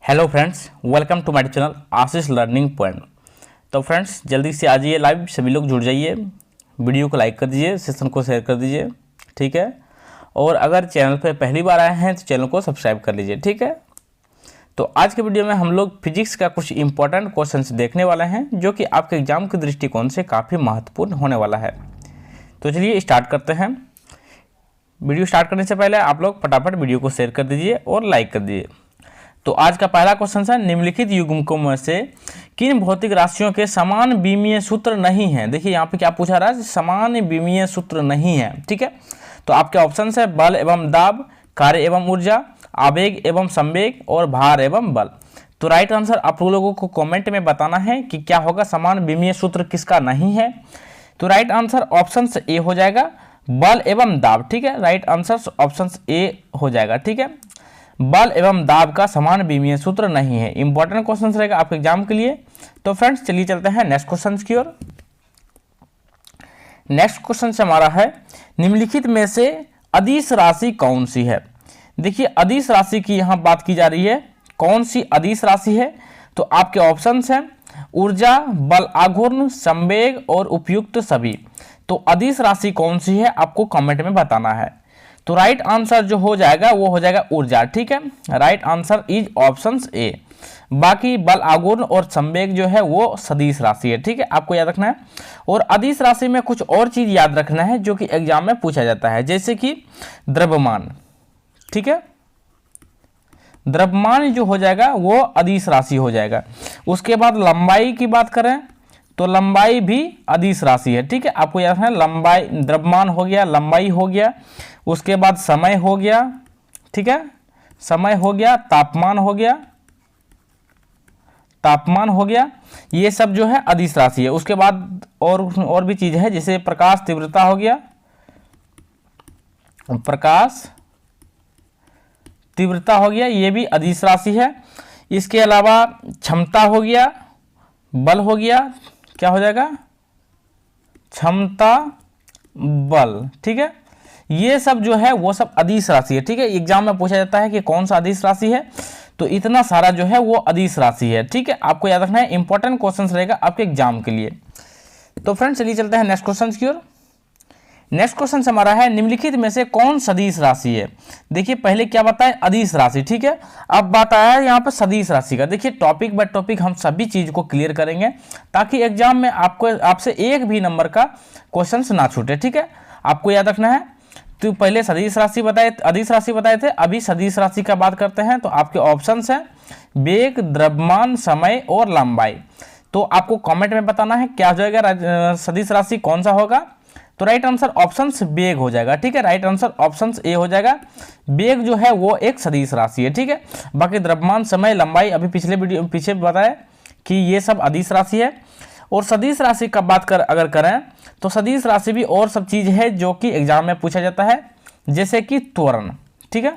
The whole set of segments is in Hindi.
Hello friends, welcome to my channel Ashish learning point. तो फ्रेंड्स, जल्दी से आ जाइए लाइव, सभी लोग जुड़ जाइए, वीडियो को लाइक कर दीजिए, सेशन को शेयर कर दीजिए, ठीक है। और अगर चैनल पर पहली बार आए हैं तो चैनल को सब्सक्राइब कर लीजिए, ठीक है। तो आज के वीडियो में हम लोग फिजिक्स का कुछ इंपॉर्टेंट क्वेश्चंस देखने वाले हैं जो कि आपके एग्जाम के दृष्टिकोण से काफ़ी महत्वपूर्ण होने वाला है। तो चलिए स्टार्ट करते हैं। वीडियो स्टार्ट करने से पहले आप लोग फटाफट वीडियो को शेयर कर दीजिए और लाइक कर दीजिए। तो आज का पहला क्वेश्चन है, निम्नलिखित युग्मकों में से किन भौतिक राशियों के समान विमीय सूत्र नहीं है। देखिए यहाँ पे क्या पूछा रहा है, समान विमीय सूत्र नहीं है, ठीक है। तो आपके ऑप्शन है बल एवं दाब, कार्य एवं ऊर्जा, आवेग एवं संवेग और भार एवं बल। तो राइट आंसर आप लोगों को कमेंट में बताना है कि क्या होगा, समान विमीय सूत्र किसका नहीं है। तो राइट आंसर ऑप्शन ए हो जाएगा, बल एवं दाब, ठीक है। राइट आंसर ऑप्शन ए हो जाएगा, ठीक है। बल एवं दाब का समान विमीय सूत्र नहीं है। इंपॉर्टेंट क्वेश्चन रहेगा आपके एग्जाम के लिए। तो फ्रेंड्स चलिए चलते हैं नेक्स्ट क्वेश्चन की ओर। नेक्स्ट क्वेश्चन से हमारा है, निम्नलिखित में से अदिश राशि कौन सी है। देखिए अदिश राशि की यहाँ बात की जा रही है, कौन सी अदिश राशि है। तो आपके ऑप्शन हैं ऊर्जा, बल आघूर्ण, संवेग और उपयुक्त सभी। तो अदिश राशि कौन सी है आपको कमेंट में बताना है। तो राइट आंसर जो हो जाएगा वो हो जाएगा ऊर्जा, ठीक है। Right answer is option A. बाकी बल आघूर्ण और संवेग जो है वो सदिश राशि है, ठीक है, आपको याद रखना है। और अदिश राशि में कुछ और चीज याद रखना है जो कि एग्जाम में पूछा जाता है, जैसे कि द्रव्यमान, ठीक है। द्रव्यमान जो हो जाएगा वो अदिश राशि हो जाएगा। उसके बाद लंबाई की बात करें तो लंबाई भी अदिश राशि है, ठीक है, आपको याद रखना है। लंबाई, द्रव्यमान हो गया, लंबाई हो गया, उसके बाद समय हो गया, ठीक है, समय हो गया, तापमान हो गया, तापमान हो गया, ये सब जो है अदिश राशि है। उसके बाद और भी चीज है, जैसे प्रकाश तीव्रता हो गया, प्रकाश तीव्रता हो गया, ये भी अदिश राशि है। इसके अलावा क्षमता हो गया, बल हो गया, क्या हो जाएगा, क्षमता बल, ठीक है। ये सब जो है वो सब अदिश राशि है, ठीक है। एग्जाम में पूछा जाता है कि कौन सा अदिश राशि है, तो इतना सारा जो है वो अदिश राशि है, ठीक है, आपको याद रखना है। इंपॉर्टेंट क्वेश्चन रहेगा आपके एग्जाम के लिए। तो फ्रेंड्स चलिए चलते हैं नेक्स्ट क्वेश्चन की ओर। नेक्स्ट क्वेश्चन हमारा है, निम्नलिखित में से कौन सदिश राशि है। देखिए पहले क्या बताए, अदिश राशि, ठीक है। अब बात आया है यहाँ पर सदिश राशि का। देखिए टॉपिक बाय टॉपिक हम सभी चीज को क्लियर करेंगे ताकि एग्जाम में आपसे एक भी नंबर का क्वेश्चन ना छूटे, ठीक है, आपको याद रखना है। तो पहले सदिश राशि बताए, अदिश राशि बताए थे, अभी सदिश राशि का बात करते हैं। तो आपके ऑप्शंस हैं वेग, द्रव्यमान, समय और लंबाई। तो आपको कमेंट में बताना है क्या हो जाएगा, सदिश राशि कौन सा होगा। तो राइट आंसर ऑप्शन वेग हो जाएगा, ठीक है। राइट आंसर ऑप्शन ए हो जाएगा। वेग जो है वो एक सदिश राशि है, ठीक है। बाकी द्रव्यमान, समय, लंबाई अभी पीछे बताया कि ये सब अदिश राशि है। और सदिश राशि का बात अगर करें तो सदिश राशि भी और सब चीज है जो कि एग्जाम में पूछा जाता है, जैसे कि त्वरण, ठीक है।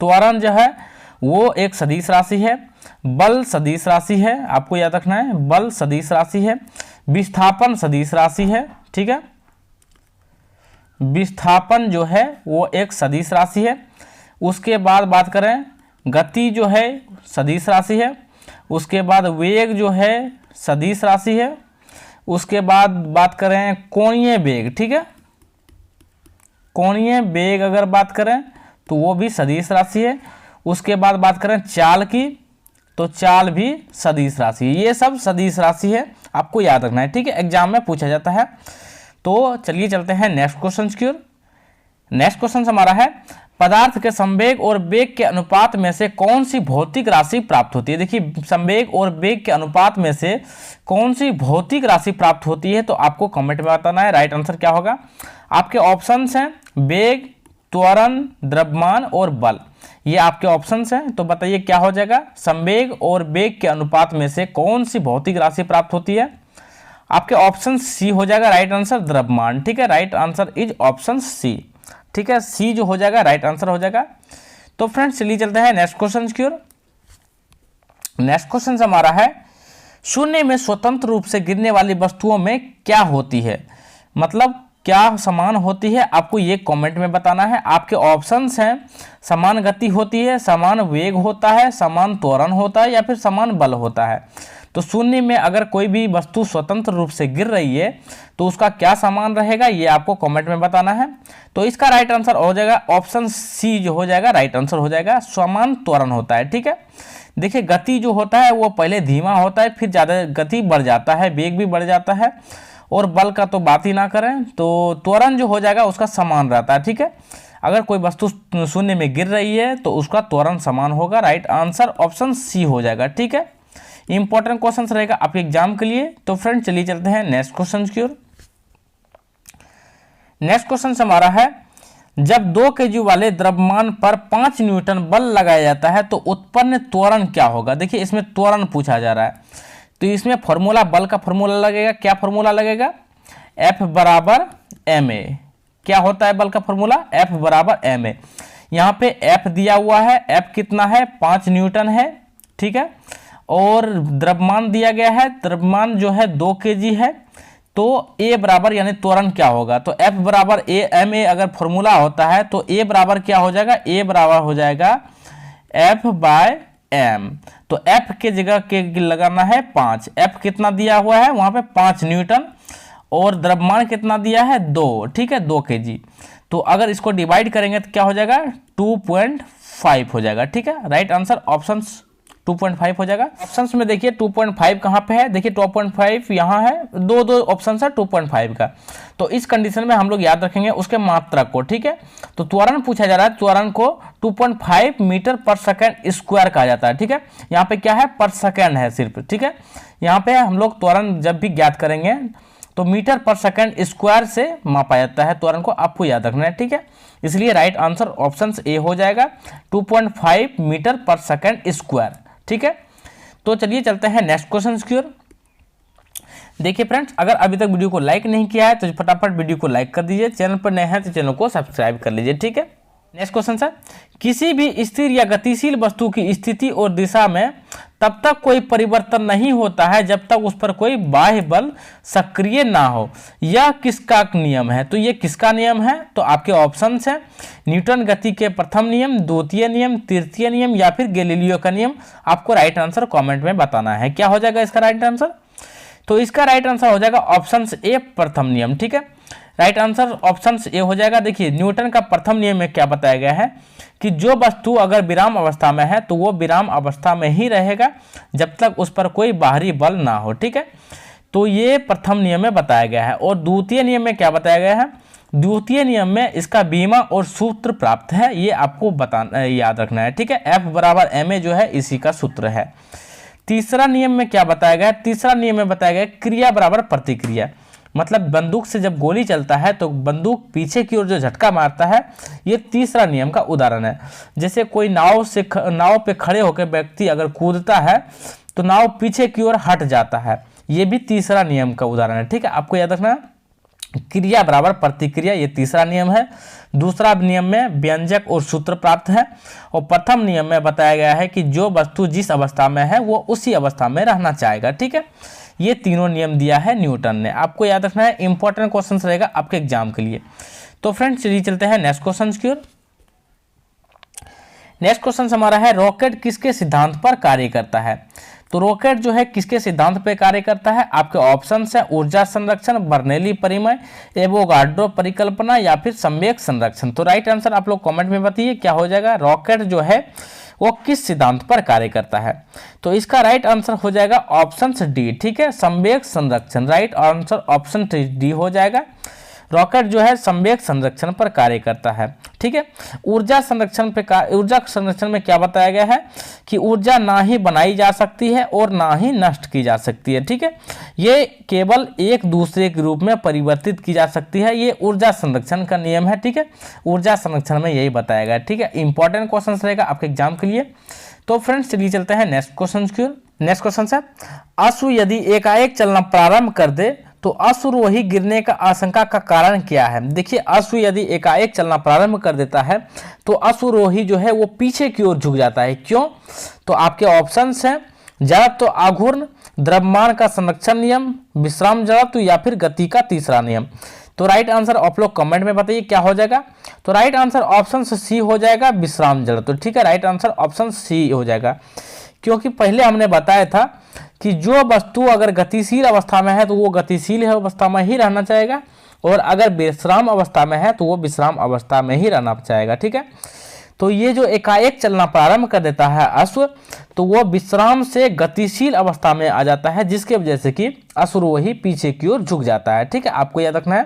त्वरण जो है वो एक सदिश राशि है। बल सदिश राशि है, आपको याद रखना है, बल सदिश राशि है। विस्थापन सदिश राशि है, ठीक है, विस्थापन जो है वो एक सदिश राशि है। उसके बाद बात करें गति जो है सदिश राशि है। उसके बाद वेग जो है सदिश राशि है। उसके बाद बात करें कोणीय वेग, ठीक है, कोणीय वेग अगर बात करें तो वो भी सदिश राशि है। उसके बाद बात करें चाल की, तो चाल भी सदिश राशि है। ये सब सदिश राशि है, आपको याद रखना है, ठीक है, एग्जाम में पूछा जाता है। तो चलिए चलते हैं नेक्स्ट क्वेश्चन की ओर। नेक्स्ट क्वेश्चन हमारा है, पदार्थ के संवेग और वेग के अनुपात में से कौन सी भौतिक राशि प्राप्त होती है। देखिए संवेग और वेग के अनुपात में से कौन सी भौतिक राशि प्राप्त होती है, तो आपको कमेंट में बताना है। राइट आंसर क्या होगा, आपके ऑप्शंस हैं वेग, त्वरण, द्रव्यमान और बल, ये आपके ऑप्शंस हैं। तो बताइए क्या हो जाएगा, संवेग और वेग के अनुपात में से कौन सी भौतिक राशि प्राप्त होती है। आपके ऑप्शन सी हो जाएगा राइट आंसर, द्रव्यमान, ठीक है। Right answer is option C, ठीक है, सी जो हो जाएगा राइट आंसर हो जाएगा। तो फ्रेंड्स चलिए चलते हैं नेक्स्ट क्वेश्चन की ओर। नेक्स्ट क्वेश्चन हमारा है, शून्य में स्वतंत्र रूप से गिरने वाली वस्तुओं में क्या होती है। मतलब क्या समान होती है, आपको ये कमेंट में बताना है। आपके ऑप्शंस हैं समान गति होती है, समान वेग होता है, समान त्वरण होता है या फिर समान बल होता है। तो शून्य में अगर कोई भी वस्तु स्वतंत्र रूप से गिर रही है तो उसका क्या समान रहेगा, ये आपको कमेंट में बताना है। तो इसका राइट आंसर हो जाएगा ऑप्शन सी जो हो जाएगा राइट आंसर हो जाएगा, समान त्वरण होता है। ठीक है, देखिए गति जो होता है वो पहले धीमा होता है, फिर ज़्यादा गति बढ़ जाता है, वेग भी बढ़ जाता है, और बल का तो बात ही ना करें। तो त्वरण जो हो जाएगा उसका समान रहता है। ठीक है, अगर कोई वस्तु शून्य में गिर रही है तो उसका त्वरण समान होगा। राइट आंसर ऑप्शन सी हो जाएगा। ठीक है, इंपॉर्टेंट क्वेश्चन रहेगा आपके एग्जाम के लिए। तो फ्रेंड चलिए चलते हैं नेक्स्ट क्वेश्चन की ओर। नेक्स्ट क्वेश्चन हमारा है, जब 2 kg वाले द्रव्यमान पर 5 न्यूटन बल लगाया जाता है तो उत्पन्न त्वरण क्या होगा। देखिए इसमें त्वरण पूछा जा रहा है, तो इसमें फॉर्मूला, बल का फॉर्मूला लगेगा। क्या फॉर्मूला लगेगा, F बराबर ma। क्या होता है बल का फॉर्मूला, F बराबर ma। यहाँ पे F दिया हुआ है, F कितना है 5 न्यूटन है। ठीक है, और द्रव्यमान दिया गया है, द्रव्यमान जो है 2 kg है। तो A बराबर यानी त्वरण क्या होगा, तो F बराबर ma अगर फॉर्मूला होता है तो A बराबर क्या हो जाएगा, A बराबर हो जाएगा F बाय m। तो F के जगह के लगाना है 5। F कितना दिया हुआ है वहाँ पे 5 न्यूटन, और द्रव्यमान कितना दिया है 2। ठीक है, 2 kg। तो अगर इसको डिवाइड करेंगे तो क्या हो जाएगा 2.5 हो जाएगा। ठीक है, राइट आंसर ऑप्शन 2.5 हो जाएगा। ऑप्शंस में देखिए 2.5 कहाँ पे है, देखिए 2.5 यहाँ है, दो ऑप्शन है 2.5 का। तो इस कंडीशन में हम लोग याद रखेंगे उसके मात्रक को। ठीक है, तो त्वरण पूछा जा रहा है, त्वरण को 2.5 मीटर पर सेकेंड स्क्वायर कहा जाता है। ठीक है, यहाँ पे क्या है पर सेकेंड है सिर्फ। ठीक है, यहाँ पे हम लोग त्वरण जब भी ज्ञात करेंगे तो मीटर पर सेकेंड स्क्वायर से मापा जाता है त्वरण को, आपको याद रखना है। ठीक है, इसलिए राइट आंसर ऑप्शन ए हो जाएगा 2.5 मीटर पर सेकेंड स्क्वायर। ठीक है, तो चलिए चलते हैं नेक्स्ट क्वेश्चन की ओर। देखिए फ्रेंड्स, अगर अभी तक वीडियो को लाइक नहीं किया है तो फटाफट वीडियो को लाइक कर दीजिए, चैनल पर नए हैं तो चैनल को सब्सक्राइब कर लीजिए। ठीक है, नेक्स्ट क्वेश्चन सर, किसी भी स्थिर या गतिशील वस्तु की स्थिति और दिशा में तब तक कोई परिवर्तन नहीं होता है जब तक उस पर कोई बाह्य बल सक्रिय ना हो। यह किसका नियम है, तो ये किसका नियम है, तो आपके ऑप्शंस हैं न्यूटन गति के प्रथम नियम, द्वितीय नियम, तृतीय नियम या फिर गैलीलियो का नियम। आपको राइट आंसर कमेंट में बताना है। क्या हो जाएगा इसका राइट आंसर, तो इसका राइट आंसर हो जाएगा ऑप्शन ए प्रथम नियम। ठीक है, राइट आंसर ऑप्शन ए हो जाएगा। देखिए न्यूटन का प्रथम नियम में क्या बताया गया है कि जो वस्तु अगर विराम अवस्था में है तो वो विराम अवस्था में ही रहेगा जब तक उस पर कोई बाहरी बल ना हो। ठीक है, तो ये प्रथम नियम में बताया गया है। और द्वितीय नियम में क्या बताया गया है, द्वितीय नियम में इसका बीमा और सूत्र प्राप्त है, ये आपको बताना याद रखना है। ठीक है, F बराबर ma जो है इसी का सूत्र है। तीसरा नियम में क्या बताया गया, तीसरा नियम में बताया गया क्रिया बराबर प्रतिक्रिया। मतलब बंदूक से जब गोली चलता है तो बंदूक पीछे की ओर जो झटका मारता है, ये तीसरा नियम का उदाहरण है। जैसे कोई नाव पे खड़े होकर व्यक्ति अगर कूदता है तो नाव पीछे की ओर हट जाता है, ये भी तीसरा नियम का उदाहरण है। ठीक है, आपको याद रखना क्रिया बराबर प्रतिक्रिया, ये तीसरा नियम है। दूसरा नियम में व्यंजक और सूत्र प्राप्त है, और प्रथम नियम में बताया गया है कि जो वस्तु जिस अवस्था में है वो उसी अवस्था में रहना चाहेगा। ठीक है, ये तीनों नियम दिया है न्यूटन ने, आपको याद रखना है। इंपॉर्टेंट क्वेश्चन रहेगा आपके एग्जाम के लिए। तो फ्रेंड्स चलिए चलते हैं नेक्स्ट क्वेश्चन की ओर। नेक्स्ट क्वेश्चन हमारा है, रॉकेट किसके सिद्धांत पर कार्य करता है। तो रॉकेट जो है किसके सिद्धांत पर कार्य करता है, आपके ऑप्शन है ऊर्जा संरक्षण, बर्नौली परिमेय, एवोगाड्रो परिकल्पना या फिर संवेग संरक्षण। तो राइट आंसर आप लोग कमेंट में बताइए क्या हो जाएगा, रॉकेट जो है वो किस सिद्धांत पर कार्य करता है। तो इसका राइट आंसर हो जाएगा ऑप्शन डी। ठीक है, संवेग संरक्षण, राइट आंसर ऑप्शन डी हो जाएगा। रॉकेट जो है संवेग संरक्षण पर कार्य करता है। ठीक है, ऊर्जा संरक्षण में क्या बताया गया है कि ऊर्जा ना ही बनाई जा सकती है और ना ही नष्ट की जा सकती है। ठीक है, ये केवल एक दूसरे के रूप में परिवर्तित की जा सकती है, ये ऊर्जा संरक्षण का नियम है। ठीक है, ऊर्जा संरक्षण में यही बताया गया है। ठीक है, इंपॉर्टेंट क्वेश्चन रहेगा आपके एग्जाम के लिए। तो फ्रेंड्स चलिए चलते हैं नेक्स्ट क्वेश्चन की ओर। नेक्स्ट क्वेश्चन है, अश्व यदि एकाएक चलना प्रारंभ कर दे तो अश्वरोही गिरने का आशंका का कारण क्या है। देखिए अश्व यदि एकाएक चलना प्रारंभ कर देता है तो अश्वरोही जो है वो पीछे की ओर झुक जाता है। क्यों, तो आपके ऑप्शंस हैं जड़त्व आघूर्ण, द्रव्यमान का संरक्षण नियम, विश्राम जड़त्व या फिर गति का तीसरा नियम। तो राइट आंसर आप लोग कमेंट में बताइए क्या हो जाएगा। तो राइट आंसर ऑप्शन सी हो जाएगा, विश्राम जड़। तो ठीक है, राइट आंसर ऑप्शन सी हो जाएगा, क्योंकि पहले हमने बताया था कि जो वस्तु अगर गतिशील अवस्था में है तो वो गतिशील अवस्था में ही रहना चाहेगा, और अगर विश्राम अवस्था में है तो वो विश्राम अवस्था में ही रहना चाहेगा। ठीक है, तो ये जो एकाएक चलना प्रारंभ कर देता है अश्व, तो वो विश्राम से गतिशील अवस्था में आ जाता है, जिसके वजह से कि अश्वरोही पीछे की ओर झुक जाता है। ठीक है, आपको याद रखना है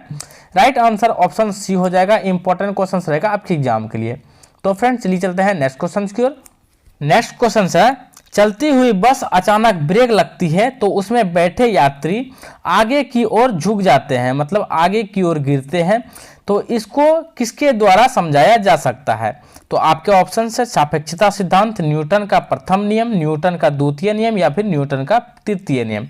राइट आंसर ऑप्शन सी हो जाएगा। इंपॉर्टेंट क्वेश्चन रहेगा आपके एग्जाम के लिए। तो फ्रेंड्स चलिए चलते हैं नेक्स्ट क्वेश्चन की ओर। नेक्स्ट क्वेश्चन है, चलती हुई बस अचानक ब्रेक लगती है तो उसमें बैठे यात्री आगे की ओर झुक जाते हैं, मतलब आगे की ओर गिरते हैं, तो इसको किसके द्वारा समझाया जा सकता है? तो आपके ऑप्शन है सापेक्षता सिद्धांत, न्यूटन का प्रथम नियम, न्यूटन का द्वितीय नियम, या फिर न्यूटन का तृतीय नियम।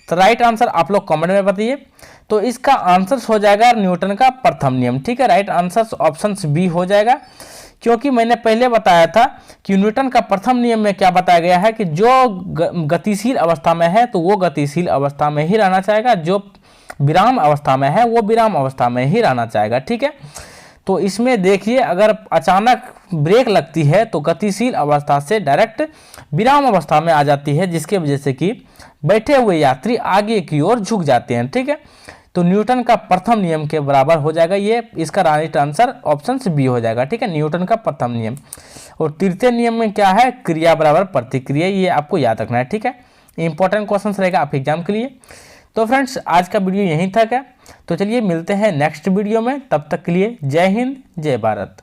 तो राइट आंसर आप लोग कमेंट में बताइए। तो इसका आंसर हो जाएगा न्यूटन का प्रथम नियम। ठीक है, राइट आंसर ऑप्शन बी हो जाएगा, क्योंकि मैंने पहले बताया था कि न्यूटन का प्रथम नियम में क्या बताया गया है कि जो गतिशील अवस्था में है तो वो गतिशील अवस्था में ही रहना चाहेगा, जो विराम अवस्था में है वो विराम अवस्था में ही रहना चाहेगा। ठीक है, तो इसमें देखिए अगर अचानक ब्रेक लगती है तो गतिशील अवस्था से डायरेक्ट विराम अवस्था में आ जाती है, जिसके वजह से कि बैठे हुए यात्री आगे की ओर झुक जाते हैं। ठीक है, तो न्यूटन का प्रथम नियम के बराबर हो जाएगा ये, इसका राइट आंसर ऑप्शन बी हो जाएगा। ठीक है, न्यूटन का प्रथम नियम। और तृतीय नियम में क्या है? क्रिया बराबर प्रतिक्रिया, ये आपको याद रखना है। ठीक है, इंपॉर्टेंट क्वेश्चन रहेगा आप एग्जाम के लिए। तो फ्रेंड्स आज का वीडियो यहीं तक है, तो चलिए मिलते हैं नेक्स्ट वीडियो में, तब तक के लिए जय हिंद जय भारत।